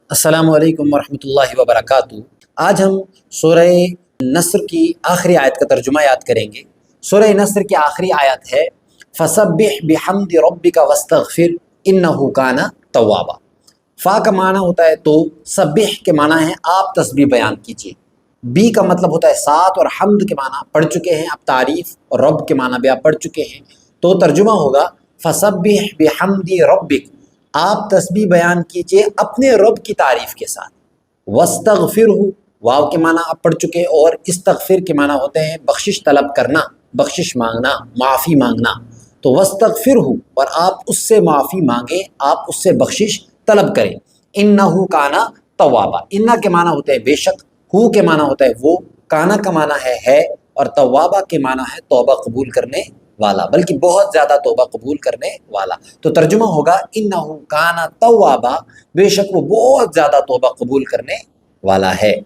السلام علیکم ورحمۃ اللہ وبرکاتہ۔ آج ہم سورہ نصر کی آخری آیت کا ترجمہ یاد کریں گے۔ سورہ نصر کی آخری آیت ہے فَسَبِّحْ بِحَمْدِ رَبِّكَ وَاسْتَغْفِرْ إِنَّهُ كَانَ تَوَّابًا۔ فا کا معنی ہوتا ہے تو، سبح کے معنی ہے آپ تسبیح بیان کیجیے، بی کا مطلب ہوتا ہے ساتھ، اور حمد کے معنی پڑھ چکے ہیں آپ تعریف، اور رب کے معنی بھی آپ پڑھ چکے ہیں، تو ترجمہ ہوگا فَسَبِّحْ بِحَمْدِ رَبِّكَ، آپ تسبیح بیان کیجئے اپنے رب کی تعریف کے ساتھ۔ وَاسْتَغْفِرْهُ، واو کے معنی آپ پڑھ چکے، اور استغفر کے معنی ہوتے ہیں بخشش طلب کرنا، بخشش مانگنا، معافی مانگنا۔ تو وَاسْتَغْفِرْهُ، اور آپ اس سے معافی مانگیں، آپ اس سے بخشش طلب کریں۔ إِنَّهُ كَانَ تَوَّابًا، اِنَّ کے معنی ہوتے ہیں بے شک، ہو کے معنی ہوتا ہے وہ، کانا کا معنی ہے، اور توابہ کے معنی ہے توبہ قبول کرنے والا، بلکہ بہت زیادہ توبہ قبول کرنے والا۔ تو ترجمہ ہوگا انہو کانا توابا، بے شک وہ بہت زیادہ توبہ قبول کرنے والا ہے۔